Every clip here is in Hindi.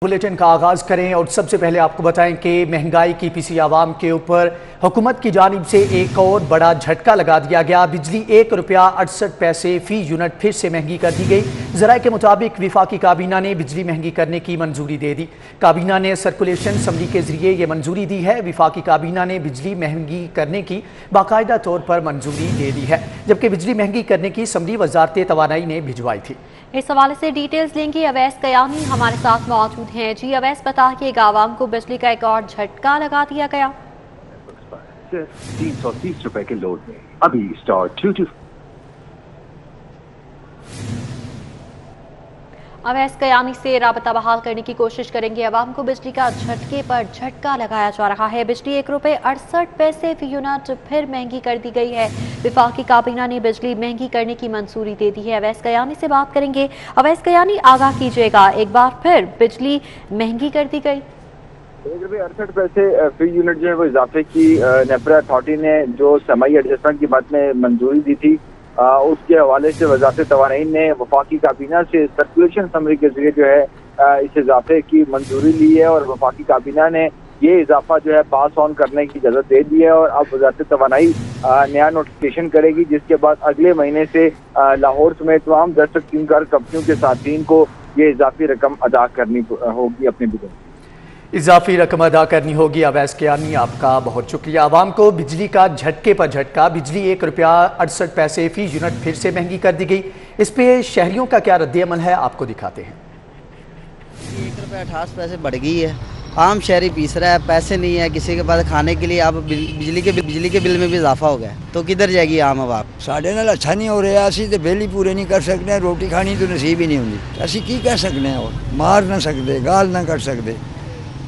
बुलेटिन का आगाज करें और सबसे पहले आपको बताएं कि महंगाई की पिसी आवाम के ऊपर हुकूमत की जानिब से एक और बड़ा झटका लगा दिया गया। बिजली ₹1.68 फी यूनिट फिर से महंगी कर दी गई। ज़राए के मुताबिक विफाकी काबीना ने बिजली महंगी करने की मंजूरी दे दी। काबीना ने सर्कुलेशन असम्बली के जरिए ये मंजूरी दी है। विफाकी काबीना ने बिजली महंगी करने की बाकायदा तौर पर मंजूरी दे दी है, जबकि बिजली महंगी करने की असम्बली वजारत तवानाई ने भिजवाई थी। इस हवाले से डिटेल्स लेंगे। अवैस कयामी हमारे साथ मौजूद हैं। जी अवैस, बताइएगा आवाम को बिजली का एक और झटका लगा दिया गया। सिर्फ 330 रुपए के लोड में अभी *2 अवैस कयामी से राबता बहाल करने की कोशिश करेंगे। आवाम को बिजली का झटके पर झटका लगाया जा रहा है। बिजली ₹1.68 फी यूनिट फिर महंगी कर दी गई है। विफाकी काबीना ने बिजली महंगी करने की मंजूरी दे दी है। अवैस कयामी से बात करेंगे। अवैस कयामी, आगाह कीजिएगा, एक बार फिर बिजली महंगी कर दी गई। ₹1.68 फी यूनिट जो है वो इजाफे की नेपरा अथॉरिटी ने जो समाई एडजस्टमेंट की बात में मंजूरी दी थी, उसके हवाले से वजारत तवानाइन ने वफाकी काबीना से सर्कुलेशन असम्बली के जरिए जो है इस इजाफे की मंजूरी ली है और वफाकी काबीना ने ये इजाफा जो है पास ऑन करने की इजाजत दे दी है। और अब वजारत तवानाई नया नोटिफिकेशन करेगी, जिसके बाद अगले महीने से लाहौर समेत तमाम 10 कार कंपनियों के साथीन को ये इजाफी रकम अदा करनी होगी। अपने बिजली इजाफी रकम अदा करनी होगी। अवैस कयामी, आपका बहुत शुक्रिया। आवाम को बिजली का झटके पर झटका। बिजली ₹1.68 फी यूनिट फिर से महंगी कर दी गई। इस पे शहरियों का क्या रद्द-ए-अमल है, आपको दिखाते हैं। ₹1.68 बढ़ गई है। आम शहरी पीस रहा है, पैसे नहीं है किसी के पास खाने के लिए। अब बिजली के बिल में भी इजाफा हो गया, तो किधर जाएगी आम आवाम। साढ़े नाल अच्छा नहीं हो रहा। असी तो बिल ही पूरे नहीं कर सकते, रोटी खानी तो नसीब ही नहीं होंगी। असी की कह सकते हैं, और मार ना सकते, गाल ना कर सकते,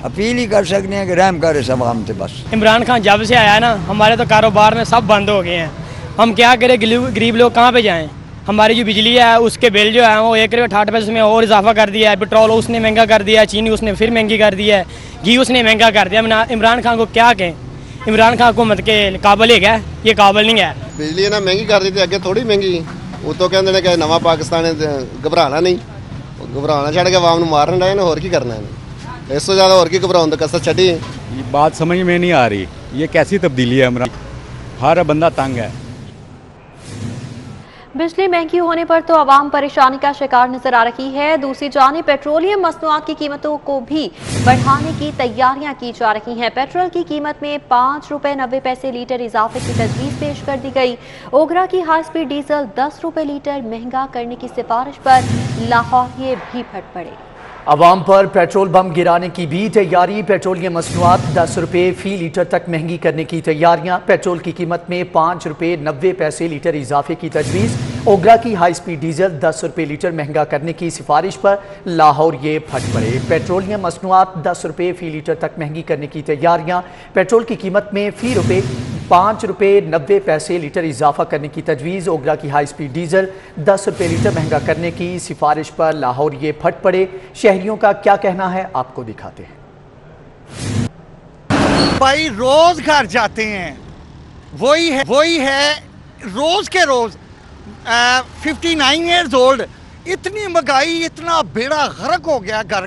अपील ही कर सकते हैं कि रहम करे सब आम थे। बस इमरान खान जब से आया ना, हमारे तो कारोबार में सब बंद हो गए हैं। हम क्या करें, गरीब लोग कहाँ पे जाएं। हमारी जो बिजली है उसके बिल जो है वो ₹1.68 में और इजाफा कर दिया है। पेट्रोल उसने महंगा कर दिया है, चीनी उसने फिर महंगी कर दी है, घी उसने महंगा कर दिया। इमरान खान को क्या कहें, इमरान खान हुकूमत के काबिल है क्या? ये काबिल नहीं है। बिजली ना महंगी कर दी थी, अगे थोड़ी महंगी। वो तो कहते हैं नवा पाकिस्तान घबराना नहीं, घबराना छड़ के आवाम को मारना रहे, होर की करना है। इससे ज़्यादा और की घबराने तो कसर छड़ी। ये बात समझ में नहीं आ रही, ये कैसी तब्दीली है। इमरान हर बंदा तंग है। बिजली महंगी होने पर तो आवाम परेशानी का शिकार नजर आ रही है। दूसरी जानिब पेट्रोलियम मसनूआत की कीमतों को भी बढ़ाने की तैयारियां की जा रही हैं। पेट्रोल की कीमत में ₹5.90 लीटर इजाफे की तजवीज़ पेश कर दी गई। ओगरा की हाई स्पीड डीजल ₹10 लीटर महंगा करने की सिफारिश पर लाहौरिये भी फट पड़े। अवाम पर पेट्रोल बम गिराने की भी तैयारी। पेट्रोलियम मसनूआत ₹10 फी लीटर तक महंगी करने की तैयारियां। पेट्रोल की कीमत में ₹5.90 लीटर इजाफे की तजवीज़। ओगरा की हाई स्पीड डीजल ₹10 लीटर महंगा करने की सिफारिश पर लाहौर ये फट पड़े। पेट्रोलियम मसनूआत ₹10 फी लीटर तक महंगी करने की तैयारियां। पेट्रोल की कीमत में फी रुपये ₹5.90 लीटर इजाफा करने की तजवीज़। ओगरा की हाई स्पीड डीजल ₹10 लीटर महंगा करने की सिफारिश पर लाहौर ये फट पड़े। शहरियों का क्या कहना है, आपको दिखाते हैं। भाई रोज घर जाते हैं, वही है रोज के रोज। 59 ईयर्स ओल्ड, इतनी महंगाई, इतना बेड़ा गर्क हो गया घर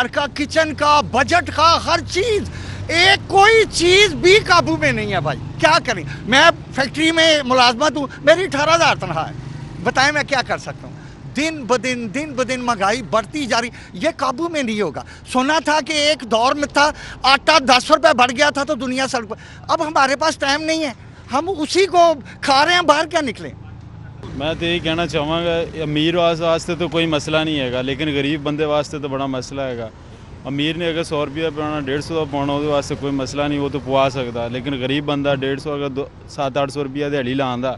का, किचन का, बजट का, हर चीज। एक कोई चीज भी काबू में नहीं है भाई। क्या करें, मैं फैक्ट्री में मुलाजमत हूँ, मेरी 18,000 तनख्वाह है। बताएं मैं क्या कर सकता हूँ। दिन ब दिन महंगाई बढ़ती जा रही, ये काबू में नहीं होगा। सुना था कि एक दौर में था आटा ₹10 बढ़ गया था तो दुनिया सड़क पर। अब हमारे पास टाइम नहीं है, हम उसी को खा रहे हैं, बाहर क्या निकले। मैं तो यही कहना चाहूँगा, अमीर वास्ते तो कोई मसला नहीं है, लेकिन गरीब बंदे वास्ते तो बड़ा मसला है। अमीर ने अगर ₹100 पाना, 150 पाना, वो वास्ते कोई मसला नहीं, वो तो पवा सकता। लेकिन गरीब बंदा 150 अगर 700-800 रुपया दिहाड़ी लाँदा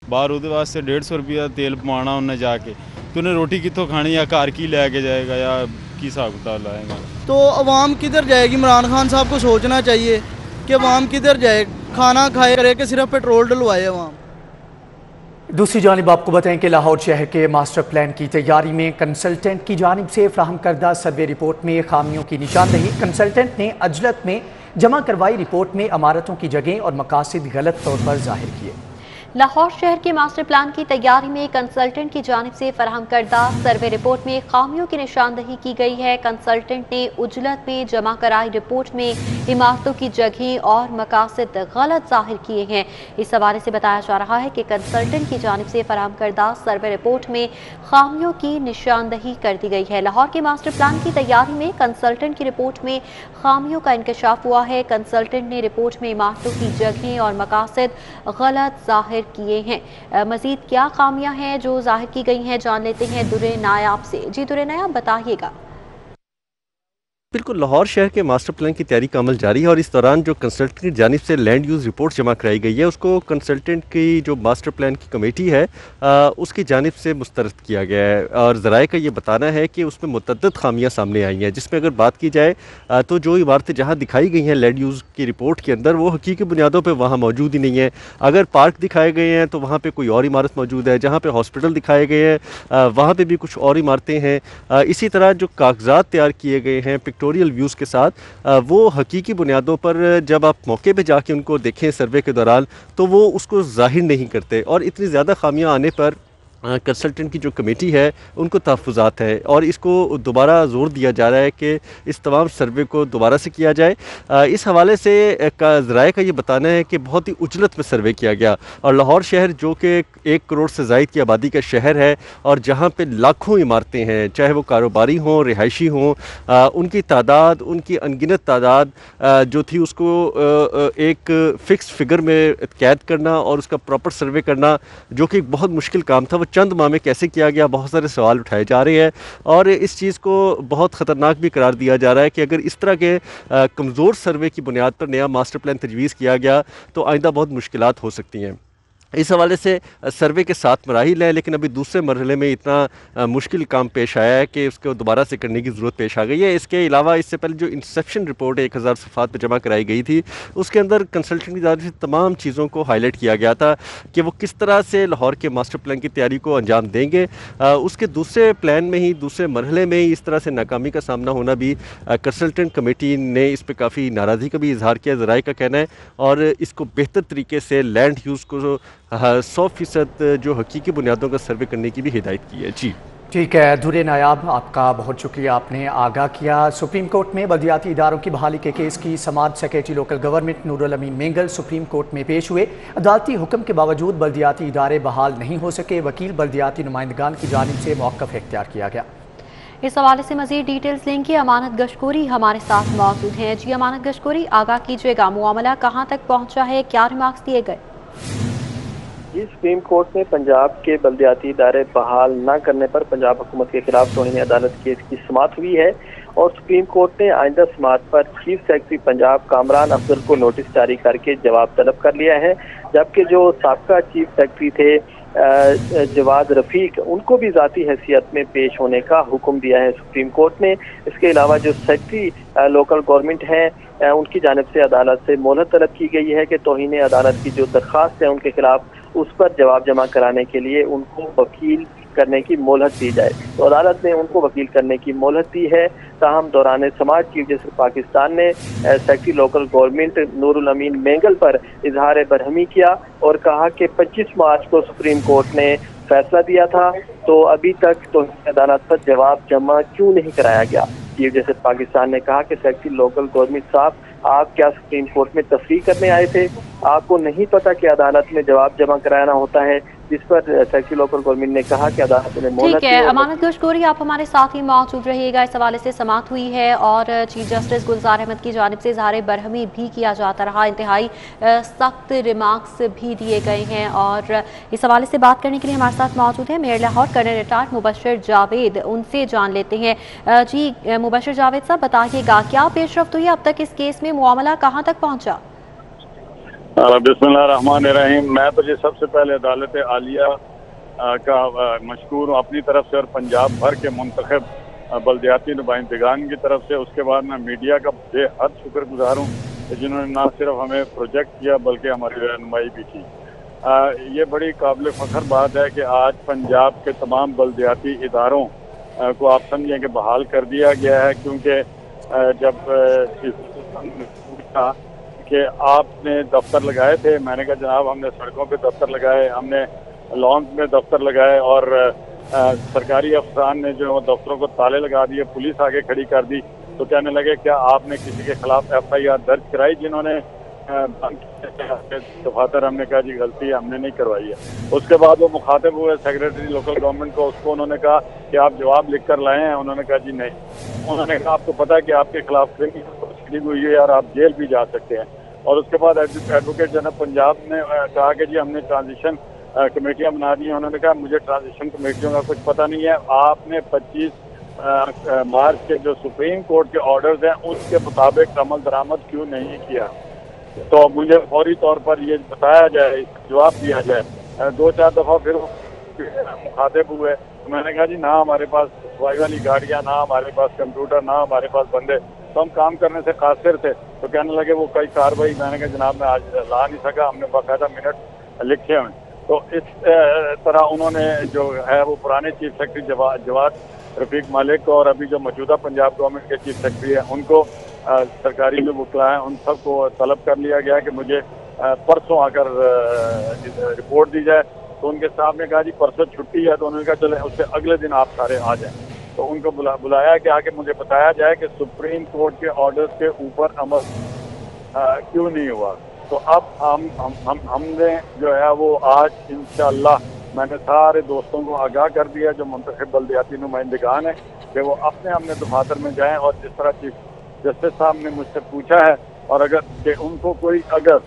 बाहर, वो वास्ते 150 रुपया तेल पवाना उन्हें जाके, तो उन्हें रोटी कितों खानी, या घर की लैके जाएगा, या की हिसाब किताब लाएगा। तो अवाम किधर जाएगी? इमरान खान साहब को सोचना चाहिए कि अवाम किधर जाए, खाना खाए करे कि सिर्फ पेट्रोल डलवाए अवाम। दूसरी जानिब आपको बताएं कि लाहौर शहर के मास्टर प्लान की तैयारी में कंसल्टेंट की जानिब से फ्राहम करदा सर्वे रिपोर्ट में खामियों की निशानदही। कंसल्टेंट ने अजलत में जमा करवाई रिपोर्ट में इमारतों की जगह और मकासद गलत तौर पर जाहिर किए। लाहौर शहर के मास्टर प्लान की तैयारी में कंसल्टेंट की जानिब से फराहम करदा सर्वे रिपोर्ट में खामियों की निशानदही की गई है। कंसल्टेंट ने उजलत में जमा कराई रिपोर्ट में इमारतों की जगह और मकासद गलत जाहिर किए हैं। इस हवाले से बताया जा रहा है कि कंसल्टेंट की जानिब से फराहम करदा सर्वे रिपोर्ट में खामियों की निशानदही कर दी गई है। लाहौर के मास्टर प्लान की तैयारी में कंसल्टेंट की रिपोर्ट में खामियों का इंकशाफ हुआ है। कंसल्टेंट ने रिपोर्ट में इमारतों की जगह और मकासद गलत जाहिर किए हैं। मजीद क्या खामियां हैं जो जाहिर की गई हैं, जान लेते हैं दुर्रे नायाब से। जी दुर्रे नायाब, बताइएगा। बिल्कुल, लाहौर शहर के मास्टर प्लान की तैयारी का अमल जारी है और इस दौरान जो कंसल्टेंट की जानिब से लैंड यूज़ रिपोर्ट जमा कराई गई है उसको कंसल्टेंट की जो मास्टर प्लान की कमेटी है उसकी जानिब से मुस्तरद किया गया है और ज़राए का ये बताना है कि उसमें मुतअद्दिद खामियां सामने आई हैं, जिसमें अगर बात की जाए तो जो इमारतें जहाँ दिखाई गई हैं लैंड यूज़ की रिपोर्ट के अंदर वो हकीकी बुनियादों पर वहाँ मौजूद ही नहीं है। अगर पार्क दिखाए गए हैं तो वहाँ पर कोई और इमारत मौजूद है, जहाँ पर हॉस्पिटल दिखाए गए हैं वहाँ पर भी कुछ और इमारतें हैं। इसी तरह जो कागजात तैयार किए गए हैं पिक्टोरियल व्यूज़ के साथ वो हकीकी बुनियादों पर जब आप मौके पे जाके उनको देखें सर्वे के दौरान तो वो उसको जाहिर नहीं करते और इतनी ज़्यादा खामियां आने पर कंसल्टेंट की जो कमेटी है उनको तहफ़्फ़ुज़ात है और इसको दोबारा ज़ोर दिया जा रहा है कि इस तमाम सर्वे को दोबारा से किया जाए। इस हवाले से ज़राए का ये बताना है कि बहुत ही उजलत में सर्वे किया गया और लाहौर शहर जो कि 1 करोड़ से ज़ायद की आबादी का शहर है और जहाँ पे लाखों इमारतें हैं, चाहे वो कारोबारी हों, रिहायशी हों, उनकी तादाद, उनकी अनगिनत तादाद जो थी उसको एक फ़िक्स फिगर में कैद करना और उसका प्रॉपर सर्वे करना जो कि एक बहुत मुश्किल काम था, वो चंद माह में कैसे किया गया, बहुत सारे सवाल उठाए जा रहे हैं और इस चीज़ को बहुत ख़तरनाक भी करार दिया जा रहा है कि अगर इस तरह के कमज़ोर सर्वे की बुनियाद पर नया मास्टर प्लान तजवीज़ किया गया तो आइंदा बहुत मुश्किलात हो सकती हैं। इस हवाले से सर्वे के 7 मराहिल हैं लेकिन अभी दूसरे मरहले में इतना मुश्किल काम पेश आया है कि उसको दोबारा से करने की ज़रूरत पेश आ गई है। इसके अलावा इससे पहले जो इंसेप्शन रिपोर्ट 1000 सफ़ात पर जमा कराई गई थी उसके अंदर कंसल्टेंट की जानिब से तमाम चीज़ों को हाईलाइट किया गया था कि वो किस तरह से लाहौर के मास्टर प्लान की तैयारी को अंजाम देंगे। उसके दूसरे प्लान में ही, दूसरे मरहले में ही इस तरह से नाकामी का सामना होना भी कंसल्टेंट कमेटी ने इस पर काफ़ी नाराज़गी का भी इजहार किया, ज़राए का कहना है, और इसको बेहतर तरीके से लैंड यूज़ को 100% जो हकीकी बुनियादों का सर्वे करने की भी हिदायत की है। जी ठीक है दुर्रे नायाब, आपका बहुत शुक्रिया, आपने आगाह किया। सुप्रीम कोर्ट में बल्दियाती इदारों की बहाली के केस की समाअत सेक्रेटरी लोकल गवर्नमेंट नूरुल अमीन मेंगल सुप्रीम कोर्ट में पेश हुए। अदालती हुक्म के बावजूद बल्दियाती इदारे बहाल नहीं हो सके। वकील बल्दियाती नुमाइंदगान की जानिब से मौक़िफ़ इख्तियार किया गया। इस हवाले से मजीद डिटेल्स लेंगे। अमानत गशकोरी हमारे साथ मौजूद हैं। जी अमानत गशकोरी, आगाह कीजिएगा, मामला कहाँ तक पहुँचा है, क्या रिमार्क्स दिए गए? सुप्रीम कोर्ट ने पंजाब के बल्दियाती इदारे बहाल न करने पर पंजाब हुकूमत के खिलाफ तौहीन अदालत केस की समाअत हुई है और सुप्रीम कोर्ट ने आइंदा समाअत पर चीफ सेक्रेटरी पंजाब कामरान अफजल को नोटिस जारी करके जवाब तलब कर लिया है, जबकि जो साबका चीफ सेक्रेटरी थे जवाद रफीक, उनको भी ज़ाती हैसियत में पेश होने का हुक्म दिया है सुप्रीम कोर्ट ने। इसके अलावा जो सेक्रेटरी लोकल गवर्नमेंट हैं उनकी जानिब से अदालत से मोहलत तलब की गई है कि तौहीन अदालत की जो दरख्वास्त है उनके खिलाफ उस पर जवाब जमा कराने के लिए उनको वकील करने की मोहलत दी जाए। तो अदालत ने उनको वकील करने की मोहलत दी है। ताहम दौरान समाज चीफ जस्टिस पाकिस्तान ने सेक्रेटरी लोकल गवर्नमेंट नूरुल अमीन मेंगल पर इजहार बरहमी किया और कहा कि 25 मार्च को सुप्रीम कोर्ट ने फैसला दिया था तो अभी तक तो अदालत पर जवाब जमा क्यों नहीं कराया गया। चीफ जस्टिस पाकिस्तान ने कहा कि सेक्रेटरी लोकल गवर्नमेंट साहब, आप क्या सुप्रीम कोर्ट में तफरीह करने आए थे? आपको नहीं पता कि अदालत में जवाब जमा कराना होता है? जिस पर सेक्रेटरी लोकल गवर्नमेंट ने कहा कि अदालत ने मोहलत दी। ठीक है अमानत गशकोरी, आप हमारे साथ ही मौजूद रहिएगा। इस हवाले से समाअत हुई है और चीफ जस्टिस गुलजार अहमद की जानिब से इजहार बरहमी भी किया जाता रहा, इंतहाई सख्त रिमार्क्स भी दिए गए हैं और इस हवाले से बात करने के लिए हमारे साथ मौजूद है mayor Lahore colonel retired Mubashir Javed, उनसे जान लेते हैं। जी मुबशर जावेद साहब, बताइएगा क्या पेशरफ्त हुई अब तक इस केस में, मामला कहाँ तक पहुँचा? बिस्मिल्लाहिर्रहमानिर्रहीम। मैं तो जी सबसे पहले अदालत आलिया का मशकूर हूँ अपनी तरफ से और पंजाब भर के मुंतखब बल्दियाती नुमाइंदगान की तरफ से। उसके बाद मैं मीडिया का बेहद शुक्रगुजार हूँ जिन्होंने न सिर्फ हमें प्रोजेक्ट किया बल्कि हमारी रहनुमाई भी की। ये बड़ी काबिल फ़ख्र बात है कि आज पंजाब के तमाम बल्दियाती इदारों को आप समझें कि बहाल कर दिया गया है, क्योंकि जब कि आपने दफ्तर लगाए थे। मैंने कहा जनाब हमने सड़कों पे दफ्तर लगाए, हमने लॉन्स में दफ्तर लगाए और सरकारी अफसरान ने जो दफ्तरों को ताले लगा दिए, पुलिस आगे खड़ी कर दी। तो कहने लगे क्या आपने किसी के खिलाफ FIR दर्ज कराई जिन्होंने दफातर? हमने कहा जी गलती है, हमने नहीं करवाई है। उसके बाद वो मुखातिब हुए सेक्रेटरी लोकल गवर्नमेंट को, उसको उन्होंने कहा कि आप जवाब लिख कर लाए हैं। उन्होंने कहा जी नहीं। उन्होंने कहा आपको पता है कि आपके खिलाफ क्रिमिनल प्रोसीडिंग हुई है और आप जेल भी जा सकते हैं। और उसके बाद एडवोकेट जनरल पंजाब ने कहा कि जी हमने ट्रांजिशन कमेटियां बना दी हैं। उन्होंने कहा मुझे ट्रांजिशन कमेटियों का कुछ पता नहीं है, आपने 25 मार्च के जो सुप्रीम कोर्ट के ऑर्डर्स हैं उसके मुताबिक अमल दरामद क्यों नहीं किया। तो मुझे फौरी तौर पर ये बताया जाए, जवाब दिया जाए। 2-4 दफ़ा फिर मुखातिब हुए। तो मैंने कहा जी ना हमारे पास सफाई वाली गाड़ियाँ, ना हमारे पास कंप्यूटर, ना हमारे पास बंदे, तो हम काम करने से कासिर थे। तो कहने लगे वो कई कार्रवाई। मैंने कहा जनाब मैं आज ला नहीं सका, हमने बाकायदा मिनट लिखे हैं। तो इस तरह उन्होंने जो है वो पुराने चीफ सेक्रेटरी जवाद रफीक मालिक और अभी जो मौजूदा पंजाब गवर्नमेंट के चीफ सेक्रेटरी हैं उनको सरकारी जो वकला हैं उन सबको तलब कर लिया गया कि मुझे परसों आकर रिपोर्ट दी जाए। तो उनके साहब ने कहा जी परसों छुट्टी है। तो उन्होंने कहा चले उससे अगले दिन आप सारे आ जाएं। तो उनको बुलाया कि आके मुझे बताया जाए कि सुप्रीम कोर्ट के ऑर्डर्स के ऊपर अमल क्यों नहीं हुआ। तो अब हमने जो है वो आज इंशाअल्लाह मैंने सारे दोस्तों को आगाह कर दिया जो मुंतखब बल्दियाती नुमाइंदगान है कि वो अपने अपने दफातर में जाएं। और जिस तरह चीफ जस्टिस साहब ने मुझसे पूछा है और अगर कि उनको कोई अगर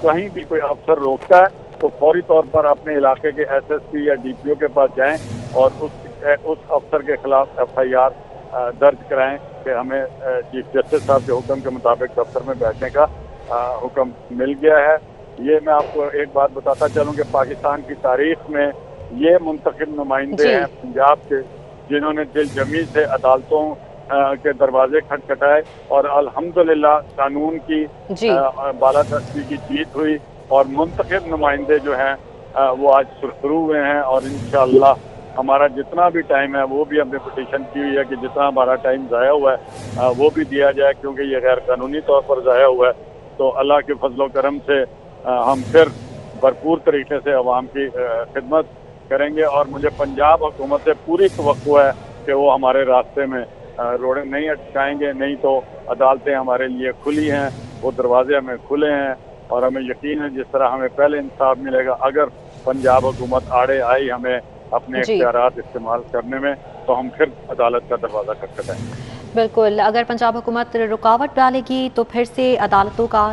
कहीं भी कोई अफसर रोकता है तो फौरी तौर पर अपने इलाके के SSP या DPO के पास जाएं और उस अफसर के खिलाफ FIR दर्ज कराएं कि हमें चीफ जस्टिस साहब के हुक्म के मुताबिक दफ्तर में बैठने का हुक्म मिल गया है। ये मैं आपको एक बात बताता चलूँ कि पाकिस्तान की तारीख में ये मुंतखब नुमाइंदे हैं पंजाब के जिन्होंने दिल जमी से अदालतों के दरवाजे खटखटाए और अल्हम्दुलिल्लाह कानून की बालादस्ती की जीत हुई और मुंतखब नुमाइंदे जो हैं वो आज सुरखरू हुए हैं। और इंशाअल्लाह हमारा जितना भी टाइम है वो भी हमने पिटीशन की हुई है कि जितना हमारा टाइम ज़ाया हुआ है वो भी दिया जाए क्योंकि ये गैर कानूनी तौर पर ज़ाया हुआ है। तो अल्लाह के फजलो करम से हम फिर भरपूर तरीके से अवाम की खिदमत करेंगे। और मुझे पंजाब हुकूमत से पूरी तवक्को है कि वो हमारे रास्ते में रोड़े नहीं अटकाएंगे, नहीं तो अदालतें हमारे लिए खुली हैं, वो दरवाजे हमें खुले हैं और हमें यकीन है जिस तरह हमें पहले इंसाफ मिलेगा अगर पंजाब हुकूमत आड़े आई हमें अपने इख्तियारात इस्तेमाल करने में तो हम फिर अदालत का दरवाज़ा खटखटाएंगे। बिल्कुल, अगर पंजाब हुकूमत रुकावट डालेगी तो फिर से अदालतों का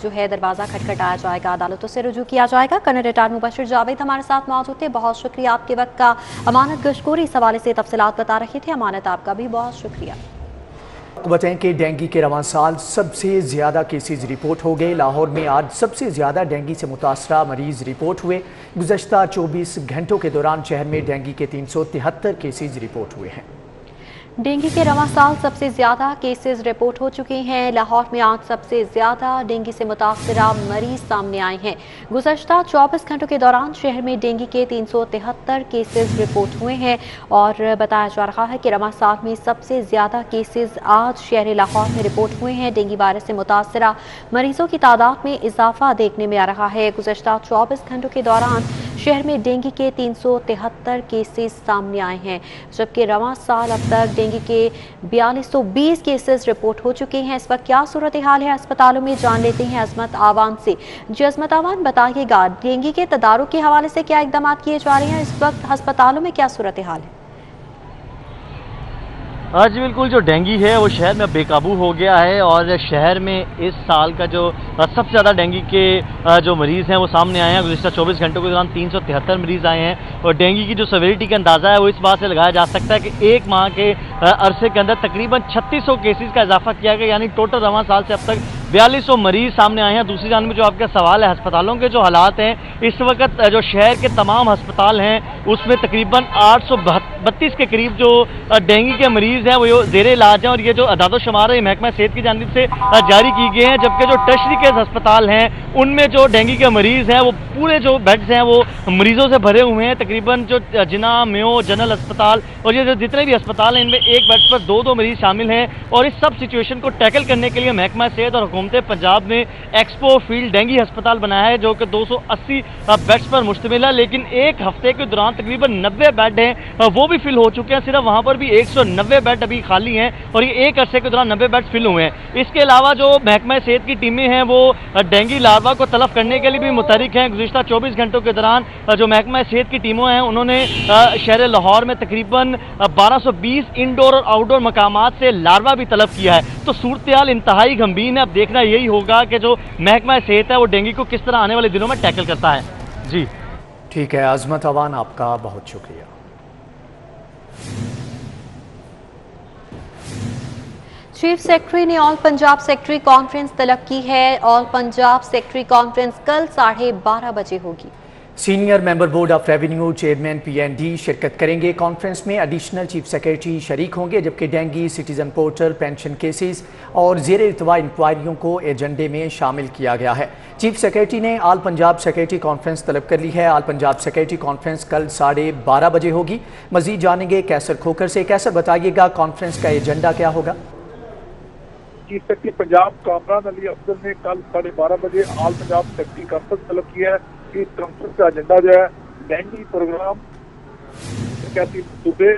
जो है दरवाज़ा खटखटाया जाएगा, अदालतों से रुजू किया जाएगा। कर्नल रिटायर्ड मुबशिर जावेद हमारे साथ मौजूद थे, बहुत शुक्रिया आपके वक्त का। अमानत गश्तखोरी इस हवाले से तफसीलात बता रहे थे, अमानत आपका भी बहुत शुक्रिया। बताएं कि डेंगू के रवां साल सबसे ज़्यादा केसेज रिपोर्ट हो गए। लाहौर में आज सबसे ज़्यादा डेंगू से मुतासरा मरीज रिपोर्ट हुए। गुज़श्ता 24 घंटों के दौरान शहर में डेंगू के 373 केसेज रिपोर्ट हुए हैं। डेंगू के रवां साल सबसे ज़्यादा केसेस रिपोर्ट हो चुके हैं। लाहौर में आज सबसे ज़्यादा डेंगू से मुतासरा मरीज सामने आए हैं। गुज़श्ता 24 घंटों के दौरान शहर में डेंगू के 373 केसेस रिपोर्ट हुए हैं और बताया जा रहा है कि रवां साल में सबसे ज़्यादा केसेस आज शहर लाहौर में रिपोर्ट हुए हैं। डेंगू वायरस से मुतासरा मरीजों की तादाद में इजाफा देखने में आ रहा है। गुज़श्ता 24 घंटों के दौरान शहर में डेंगू के 373 केसेस सामने आए हैं, जबकि रवां साल अब तक डेंगू के 4220 केसेस रिपोर्ट हो चुके हैं। इस वक्त क्या सूरत हाल है अस्पतालों में, जान लेते हैं अजमत आवान से। जी अजमत आवान, बताइएगा डेंगू के तदारुक के हवाले से क्या इकदाम किए जा रहे हैं, इस वक्त अस्पतालों में क्या सूरत हाल है? जी बिल्कुल, जो डेंगू है वो शहर में बेकाबू हो गया है और शहर में इस साल का जो सबसे ज़्यादा डेंगू के जो मरीज़ हैं वो सामने आए हैं। गुज़श्ता 24 घंटों के दौरान 373 मरीज़ आए हैं और डेंगू की जो सेवेरिटी का अंदाज़ा है वो इस बात से लगाया जा सकता है कि एक माह के अरसे के अंदर तकरीबन 3600 केसेस का इजाफा किया गया, यानी टोटल रवां साल से अब तक 4200 मरीज़ सामने आए हैं। दूसरी जानब जो आपका सवाल है अस्पतालों के जो हालात हैं, इस वक्त जो शहर के तमाम अस्पताल हैं उसमें तकरीबन 832 के करीब जो डेंगू के मरीज हैं वो ज़ेरे इलाज हैं। और ये जो अदाद-ओ-शुमार है महकमा सेहत की जानिब से जारी की गए हैं, जबकि जो टर्शरी के अस्पताल हैं उनमें जो डेंगू के मरीज हैं वो पूरे जो बेड्स हैं वो मरीजों से भरे हुए हैं। तकरीबन जो जिना, मेयो, जनरल अस्पताल और ये जो जितने भी अस्पताल हैं इनमें एक बेड पर 2-2 मरीज शामिल हैं। और इस सब सिचुएशन को टैकल करने के लिए महकमा सेहत और हुकूमत पंजाब ने एक्सपो फील्ड डेंगू अस्पताल बनाया है, जो कि 280 बेड्स पर मुश्तमिल है। लेकिन एक हफ्ते के दौरान तकरीबन 90 बेड हैं वो भी फिल हो चुके हैं। सिर्फ वहाँ पर भी 190 बेड अभी खाली हैं और ये एक अरसे के दौरान 90 बेड फिल हुए हैं। इसके अलावा जो महकमा सेहत की टीमें हैं वो डेंगू लार्वा को तलब करने के लिए भी मुतहरिक हैं। गुज़िश्ता 24 घंटों के दौरान जो महकमा सेहत की टीमें हैं उन्होंने शहर लाहौर में तकरीबन 1220 इंडोर और आउटडोर मकामात से लार्वा भी तलब किया है। तो सूरत-ए-हाल इंतहाई गंभीर है। अब देखना यही होगा कि जो महकमा सेहत है वो डेंगू को किस तरह आने वाले दिनों में टैकल करता है। जी ठीक है अजमत अवान, आपका बहुत शुक्रिया। चीफ सेक्रेटरी ने ऑल पंजाब सेक्रेटरी कॉन्फ्रेंस तलब की है। ऑल पंजाब सेक्रेटरी कॉन्फ्रेंस कल 12:30 बजे होगी। Senior member board of revenue chairman PND शिरकत करेंगे। कॉन्फ्रेंस में एडिशनल चीफ सेक्रेटरी शरीक होंगे, जबकि dengue, citizen portal, pension cases और ज़ेर इल्तवा इंक्वायरियों को एजेंडे में शामिल किया गया है। चीफ सेक्रेटरी ने आल पंजाब सेक्रेटरी कॉन्फ्रेंस तलब कर ली है। आल पंजाब सेक्रेटरी कॉन्फ्रेंस कल 12:30 बजे होगी। मजीद जानेंगे कैसर खोकर से। कैसर बताइएगा कॉन्फ्रेंस का एजेंडा क्या होगा? चीफ सेक्रेटरी पंजाब कामरान अली अफजल ने कल 12:30 बजे आल पंजाब सेक्रेटरी कॉन्फ्रेंस तलब की है। इस कॉन्फ्रेंस का एजेंडा जो है डेंगू प्रोग्राम, सूबे,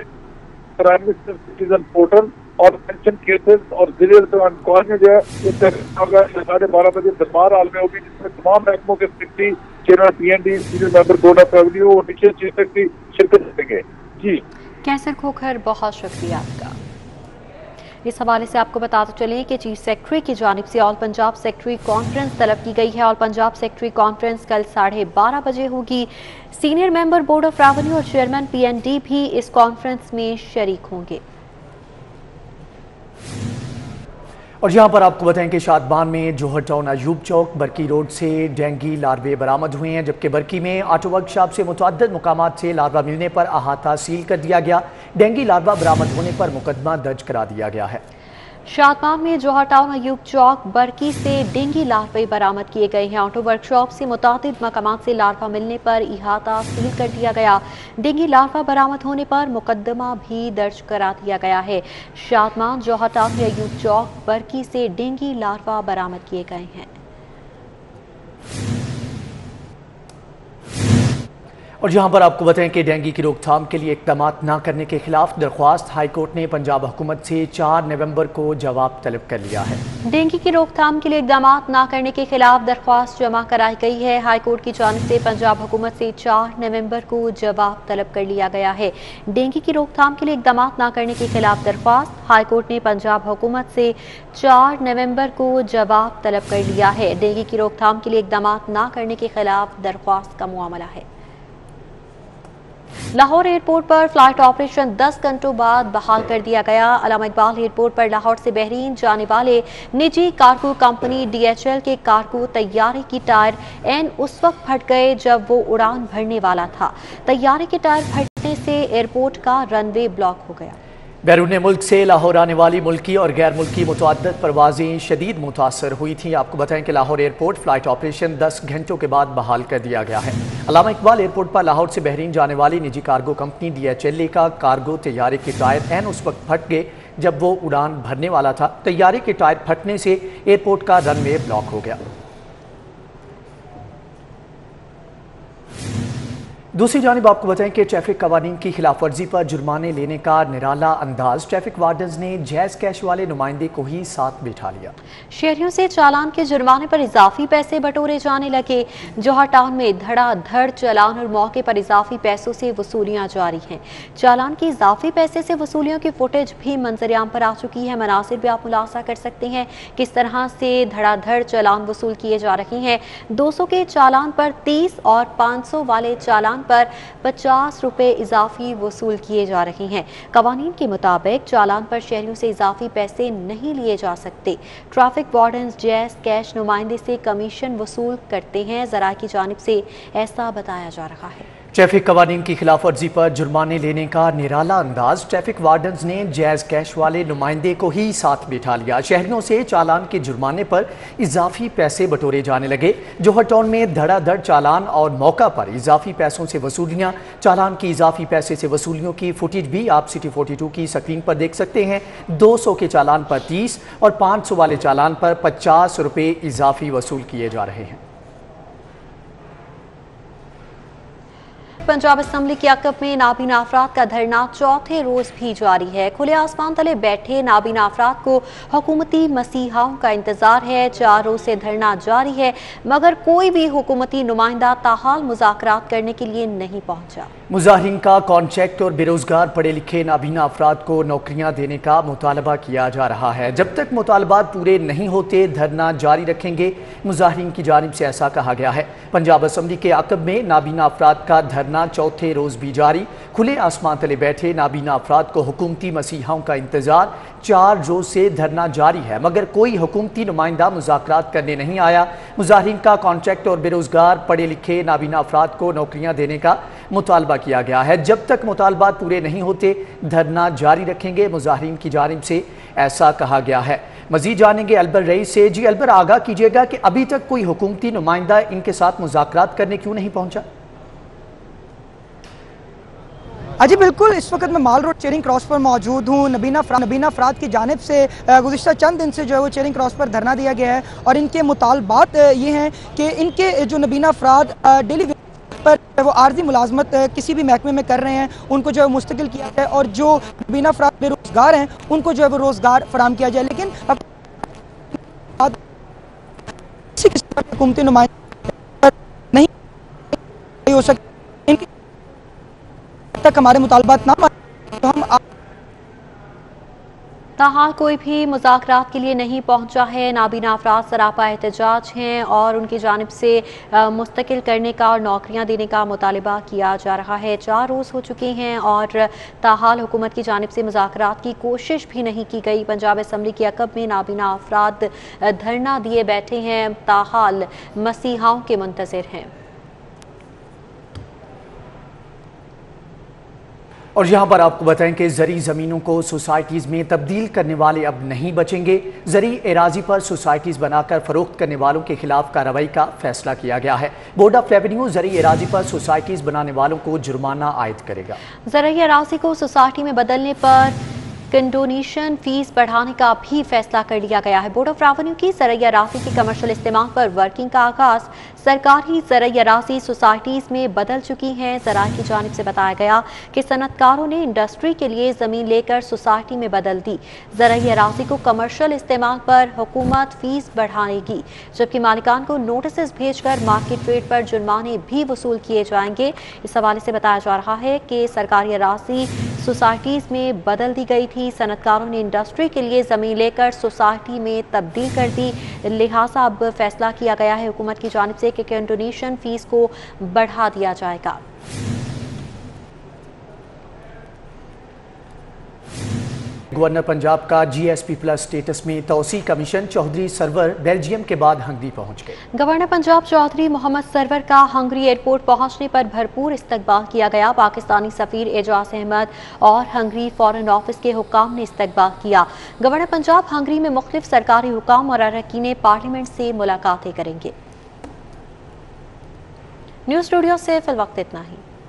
प्राइम मिनिस्टर सिटीजन पोर्टल और पेंशन केसेस और जिले इंक्वायरियां जो है इस 12:30 बजे दरबार हाल में होगी, जिसमें तमाम महकमों के secretary, chairman PND, senior member board of revenue और एडिशनल चीफ सेक्रेटरी शिरकत करेंगे। जी कैसर खोखर, बहुत शुक्रिया आपका। इस हवाले से आपको बताते चलें कि चीफ सेक्रेटरी की जानिब से ऑल पंजाब सेक्रेटरी कॉन्फ्रेंस तलब की गई है। ऑल पंजाब सेक्रेटरी कॉन्फ्रेंस कल 12:30 बजे होगी। Senior member board of revenue और चेयरमैन PND भी इस कॉन्फ्रेंस में शरीक होंगे। और यहाँ पर आपको बताएं कि शादबान में जोहर टाउन अयूब चौक बरकी रोड से डेंगू लार्वे बरामद हुए हैं, जबकि बरकी में ऑटो वर्कशॉप से मुतअद्दिद मुकामात से लार्वा मिलने पर अहाता सील कर दिया गया। डेंगू लार्वा बरामद होने पर मुकदमा दर्ज करा दिया गया है। शादबान में जोहर टाउन अयूब चौक बरकी से डेंगू लार्वे बरामद किए गए हैं। ऑटो वर्कशॉप से मुतादिद मकामात से लार्वा मिलने पर इहाता सील कर दिया गया। डेंगू लार्वा बरामद होने पर मुकदमा भी दर्ज करा दिया गया है। शादबान, जोहर टाउन अयूब चौक बरकी से डेंगू लार्वा बरामद किए गए हैं। और जहां पर आपको बताएं कि डेंगू की रोकथाम के लिए इकदाम न करने के खिलाफ दरख्वास्त हाई कोर्ट ने पंजाब हुकूमत से 4 नवंबर को जवाब तलब कर लिया है। डेंगू की रोकथाम के लिए इकदाम न करने के खिलाफ दरख्वास्त जमा कराई गई है। हाई कोर्ट की जानिब से पंजाब हुकूमत से 4 नवंबर को जवाब तलब कर लिया गया है। डेंगू की रोकथाम के लिए इकदाम न करने के खिलाफ दरख्वास्त हाई कोर्ट ने पंजाब हुकूमत से 4 नवंबर को जवाब तलब कर लिया है। डेंगू की रोकथाम के लिए इकदाम न करने के खिलाफ दरख्वास्त का मामला है। लाहौर एयरपोर्ट पर फ्लाइट ऑपरेशन 10 घंटों बाद बहाल कर दिया गया। अल्लामा इकबाल एयरपोर्ट पर लाहौर से बहरीन जाने वाले निजी कार्गो कंपनी DHL के कार्गो तैयारे की टायर एन उस वक्त फट गए जब वो उड़ान भरने वाला था। तैयारे के टायर फटने से एयरपोर्ट का रनवे ब्लॉक हो गया। बैरून मुल्क से लाहौर आने वाली मुल्की और गैर मुल्की मुतअद्दिद परवाजें शदीद मुतासर हुई थी। आपको बताएं कि लाहौर एयरपोर्ट फ्लाइट ऑपरेशन 10 घंटों के बाद बहाल कर दिया गया है। अल्लामा इकबाल एयरपोर्ट पर लाहौर से बहरीन जाने वाली निजी कार्गो कंपनी DHL का कार्गो तैयारे के टायर एन उस वक्त फट गए जब वो उड़ान भरने वाला था। तैयारे के टायर फटने से एयरपोर्ट का रनवे ब्लॉक हो गया। दूसरी जानिब आपको बताएं कि ट्रैफिक कवानीन की खिलाफ वर्जी पर जुर्माने लेने का निराला अंदाज। ट्रैफिक वार्डन्स ने जैज कैश वाले नुमाइंदे को ही साथ बिठा लिया। शहरियों से चालान के जुर्माने पर इजाफी पैसे बटोरे जाने लगे। जोहर टाउन में धड़ाधड़ चालान और मौके पर इजाफी पैसों से वसूलियां जारी हैं। चालान की इजाफी पैसे से वसूलियों की फुटेज भी मंजरियाम पर आ चुकी है। मनासिर भी आप मुलाजा कर सकते हैं किस तरह से धड़ाधड़ चालान वसूल किए जा रहे हैं। 200 के चालान पर 30 और 500 वाले चालान पर 50 रुपए इजाफी वसूल किए जा रहे हैं। कवानीन के मुताबिक चालान पर शहरियों से इजाफी पैसे नहीं लिए जा सकते। ट्रैफिक वार्डन्स जैज कैश नुमाइंदे से कमीशन वसूल करते हैं। ज़राए की जानिब से ऐसा बताया जा रहा है। ट्रैफिक कवानीन की खिलाफवर्जी पर जुर्माने लेने का निराला अंदाज। ट्रैफिक वार्डन्स ने जैज कैश वाले नुमाइंदे को ही साथ बिठा लिया। शहरियों से चालान के जुर्माने पर इजाफी पैसे बटोरे जाने लगे। जोहर टाउन में धड़ाधड़ चालान और मौका पर इजाफी पैसों से वसूलियां। चालान की इजाफी पैसे से वसूलियों की फुटेज भी आप सिटी 42 की स्क्रीन पर देख सकते हैं। 200 के चालान पर 30 और 500 वाले चालान पर 50 रुपये इजाफी वसूल किए जा रहे हैं। पंजाब असम्बली के अकब में नाबीना अफराद का धरना चौथे रोज भी जारी है। खुले आसमान तले बैठे नाबीना अफराद को हुकूमती मसीहाओं का इंतजार है। 4 रोज से धरना जारी है, मगर कोई भी हुकूमती नुमाइंदा ताहाल मुज़ाकरात करने के लिए नहीं पहुंचा। मुजाहिरीन का कॉन्ट्रैक्ट और बेरोजगार पढ़े लिखे नाबीना अफराद को नौकरियां देने का मुतालबा किया जा रहा है। जब तक मुतालबात पूरे नहीं होते धरना जारी रखेंगे। मुजाहिरीन की जानिब से ऐसा कहा गया है। पंजाब असम्बली के अकब में नाबीना अफराद का धरना चौथे रोज भी जारी। खुले आसमान तले बैठे नाबीना अफराद को हुकूमती मसीहाओं का इंतजार। 4 रोज से धरना जारी है, मगर कोई हुकूमती नुमाइंदा मुज़ाकरात करने नहीं आया। मुजाहिरीन का कॉन्ट्रैक्ट और बेरोजगार पढ़े लिखे नाबीना अफराद को नौकरियां देने का मुतालबा किया गया है। जब तक मुतालबात पूरे नहीं होते धरना जारी रखेंगे। मुजाहिरीन की जानिब से ऐसा कहा गया है। मजीद जानेंगे अलबर रईस से। जी अलबर, आगाह कीजिएगा कि अभी तक कोई हुकूमती नुमाइंदा इनके साथ मुज़ाकरात करने क्यों नहीं पहुंचा? जी बिल्कुल, इस वक्त मैं माल रोड चेरिंग क्रॉस पर मौजूद हूँ। नबीना अफराद की जानिब से गुज़िश्ता चंद दिन से जो है वो चेरिंग क्रॉस पर धरना दिया गया है और इनके मुतालबात ये हैं कि इनके जो नबीना अफराद डेली पर वो आर्जी मुलाजमत किसी भी महकमे में कर रहे हैं उनको जो है मुस्तकिल किया जाए और जो नबीना अफराद बेरोजगार हैं उनको जो है वो रोजगार फराम किया जाए। लेकिन हुकूमती नुमाइंदा नहीं हो सकते। इनके तक हमारे मुतालबात ना तो हम ताहाल कोई भी मुज़ाकरात के लिए नहीं पहुंचा है। नाबीना अफराद सरापा एहतजाज हैं और उनकी जानिब से मुस्तकिल करने का और नौकरियां देने का मुतालबा किया जा रहा है। 4 रोज़ हो चुके हैं और ताहाल हुकूमत की जानिब से मुज़ाकरात की कोशिश भी नहीं की गई। पंजाब असम्बली के अकब में नाबीना अफराद धरना दिए बैठे हैं, ताहाल मसीहाओं के मुंतज़िर हैं। और यहाँ पर आपको बताएं कि ज़री ज़मीनों को सोसाइटीज़ में तब्दील करने वाले अब नहीं बचेंगे। ज़री एराजी पर सोसाइटीज़ बनाकर फ़रोख्त करने वालों के खिलाफ कार्रवाई का फैसला किया गया है। बोर्ड ऑफ रेवेन्यू ज़री एराजी पर सोसाइटीज़ बनाने वालों को जुर्माना आयद करेगा। ज़री एराजी को सोसाइटी में बदलने पर कंडोनेशन फीस बढ़ाने का भी फैसला कर लिया गया है। बोर्ड ऑफ रेवेन्यू की ज़राई अराज़ी के कमर्शियल इस्तेमाल पर वर्किंग का आगाज़। सरकारी ज़राई अराज़ी सोसाइटीज़ में बदल चुकी हैं। ज़राई की जानिब से बताया गया कि सनतकारों ने इंडस्ट्री के लिए ज़मीन लेकर सोसाइटी में बदल दी। ज़राई अराज़ी को कमर्शियल इस्तेमाल पर हुकूमत फ़ीस बढ़ाएगी, जबकि मालिकान को नोटिस भेजकर मार्केट रेट पर जुर्माने भी वसूल किए जाएंगे। इस हवाले से बताया जा रहा है कि सरकारी अराज़ी सोसाइटीज़ में बदल दी गई थी। सनतकारों ने इंडस्ट्री के लिए ज़मीन लेकर सोसाइटी में तब्दील कर दी, लिहाजा अब फैसला किया गया है हुकूमत की जानिब से कि कंडोनेशन फीस को बढ़ा दिया जाएगा। गवर्नर पंजाब का GSP प्लस स्टेटस में तौसी कमीशन चौधरी सरवर बेल्जियम के बाद हंगरी पहुंच गए। गवर्नर पंजाब चौधरी मोहम्मद सरवर का हंगरी एयरपोर्ट पहुंचने पर भरपूर इस्तकबाल किया गया। पाकिस्तानी सफीर एजाज अहमद और हंगरी फॉरेन ऑफिस के हुकाम ने इस्तकबाल किया। गवर्नर पंजाब हंगरी में मुख्तलिफ सरकारी हुकाम और अरकान पार्लियामेंट से मुलाकातें करेंगे। न्यूज़ स्टूडियो से फिल वक्त इतना ही।